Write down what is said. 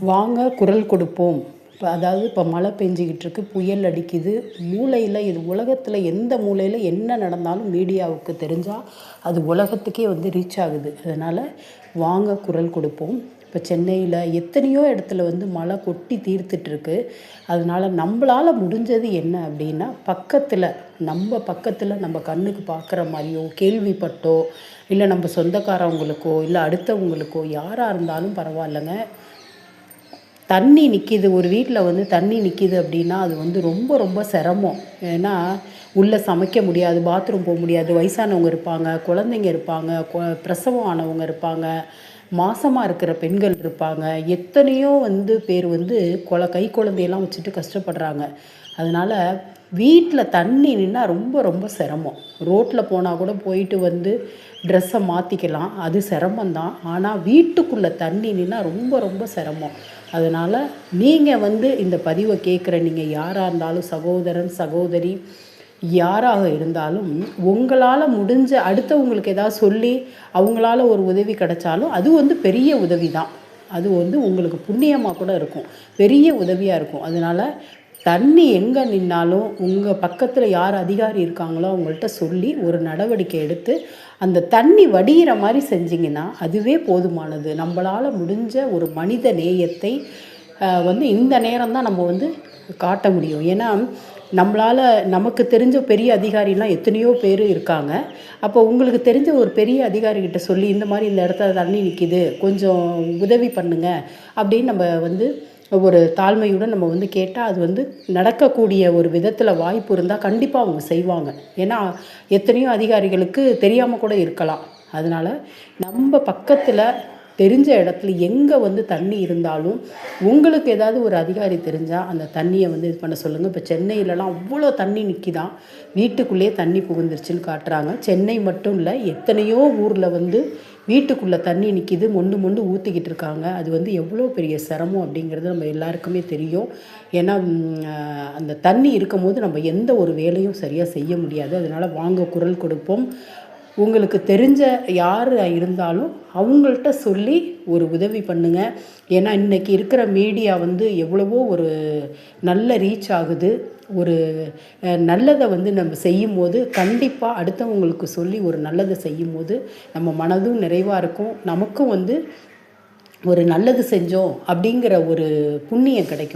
வாங்க குரல் கொடுப்போம். இப்போ மழை பெஞ்சிக்கிட்டு இருக்கு, புயல் அடிக்குது. மூலையில் இது உலகத்தில் எந்த மூலையில் என்ன நடந்தாலும் மீடியாவுக்கு தெரிஞ்சால் அது உலகத்துக்கே வந்து ரீச் ஆகுது. அதனால் வாங்க குரல் கொடுப்போம். இப்போ சென்னையில் எத்தனையோ இடத்துல வந்து மழை கொட்டி தீர்த்துட்ருக்கு. அதனால் நம்மளால் முடிஞ்சது என்ன அப்படின்னா, நம்ம பக்கத்தில் நம்ம கண்ணுக்கு பார்க்குற மாதிரியோ கேள்விப்பட்டோ, இல்லை நம்ம சொந்தக்காரவங்களுக்கோ இல்லை அடுத்தவங்களுக்கோ யாராக இருந்தாலும் பரவாயில்லைங்க, தண்ணி நிற்கிது, ஒரு வீட்டில் வந்து தண்ணி நிற்கிது அப்படின்னா அது வந்து ரொம்ப ரொம்ப சிரமம். ஏன்னா உள்ளே சமைக்க முடியாது, பாத்ரூம் போக முடியாது, வயசானவங்க இருப்பாங்க, குழந்தைங்க இருப்பாங்க, பிரசவம் ஆனவங்க இருப்பாங்க, மாசமாக இருக்கிற பெண்கள் இருப்பாங்க, எத்தனையோ வந்து பேர் வந்து கை குழந்தையெல்லாம் வச்சுட்டு கஷ்டப்படுறாங்க. அதனால் வீட்டில் தண்ணி நின்னா ரொம்ப ரொம்ப சிரமம். ரோட்டில் போனால் கூட போயிட்டு வந்து ட்ரெஸ்ஸை மாற்றிக்கலாம், அது சிரமந்தான். ஆனால் வீட்டுக்குள்ளே தண்ணி நின்னா ரொம்ப ரொம்ப சிரமம். அதனால் நீங்கள் வந்து இந்த பதிவை கேட்குற நீங்கள் யாராக இருந்தாலும், சகோதரன் சகோதரி யாராக இருந்தாலும், உங்களால் முடிஞ்ச அடுத்தவங்களுக்கு ஏதாவது சொல்லி அவங்களால ஒரு உதவி கிடைச்சாலும் அது வந்து பெரிய உதவி தான். அது வந்து உங்களுக்கு புண்ணியமாக கூட இருக்கும், பெரிய உதவியாக இருக்கும். அதனால் தண்ணி எங்கே நின்னாலும் உங்கள் பக்கத்தில் யார் அதிகாரி இருக்காங்களோ அவங்கள்ட்ட சொல்லி ஒரு நடவடிக்கை எடுத்து அந்த தண்ணி வடிகிற மாதிரி செஞ்சிங்கன்னா அதுவே போதுமானது. நம்மளால் முடிஞ்ச ஒரு மனித நேயத்தை வந்து இந்த நேரம் தான் நம்ம வந்து காட்ட முடியும். ஏன்னா நம்மளால் நமக்கு தெரிஞ்ச பெரிய அதிகாரிலாம் எத்தனையோ பேர் இருக்காங்க. அப்போ உங்களுக்கு தெரிஞ்ச ஒரு பெரிய அதிகாரிகிட்ட சொல்லி இந்த மாதிரி இந்த இடத்துல தண்ணி நிற்கிது, கொஞ்சம் உதவி பண்ணுங்க அப்படின்னு நம்ம வந்து ஒரு தாழ்மையுடன் நம்ம வந்து கேட்டால் அது வந்து நடக்கக்கூடிய ஒரு விதத்தில் வாய்ப்பு இருந்தால் கண்டிப்பாக அவங்க செய்வாங்க. ஏன்னா எத்தனையோ அதிகாரிகளுக்கு தெரியாமல் கூட இருக்கலாம். அதனால் நம்ம பக்கத்தில் தெரிஞ்ச இடத்துல எங்கே வந்து தண்ணி இருந்தாலும் உங்களுக்கு ஏதாவது ஒரு அதிகாரி தெரிஞ்சால் அந்த தண்ணியை வந்து இது பண்ண சொல்லுங்கள். இப்போ சென்னையிலலாம் அவ்வளோ தண்ணி நிற்கிதான், வீட்டுக்குள்ளேயே தண்ணி புகுந்துருச்சுன்னு காட்டுறாங்க. சென்னை மட்டும் இல்லை, எத்தனையோ ஊரில் வந்து வீட்டுக்குள்ளே தண்ணி நிற்கிது, மொண்டு ஊற்றிக்கிட்டு இருக்காங்க. அது வந்து எவ்வளோ பெரிய சிரமம் அப்படிங்கிறது நம்ம எல்லாருக்குமே தெரியும். ஏன்னா அந்த தண்ணி இருக்கும் போது நம்ம எந்த ஒரு வேலையும் சரியாக செய்ய முடியாது. அதனால் வாங்க குரல் கொடுப்போம். உங்களுக்கு தெரிஞ்ச யார் இருந்தாலும் அவங்கள்ட்ட சொல்லி ஒரு உதவி பண்ணுங்கள். ஏன்னா இன்றைக்கி இருக்கிற மீடியா வந்து எவ்வளவோ ஒரு நல்ல ரீச் ஆகுது. ஒரு நல்லதை வந்து நம்ம செய்யும்போது கண்டிப்பாக அடுத்தவங்களுக்கு சொல்லி ஒரு நல்லதை செய்யும்போது நம்ம மனதும் நிறைவாக இருக்கும், நமக்கும் வந்து ஒரு நல்லது செஞ்சோம் அப்படிங்கிற ஒரு புண்ணியம் கிடைக்கும்.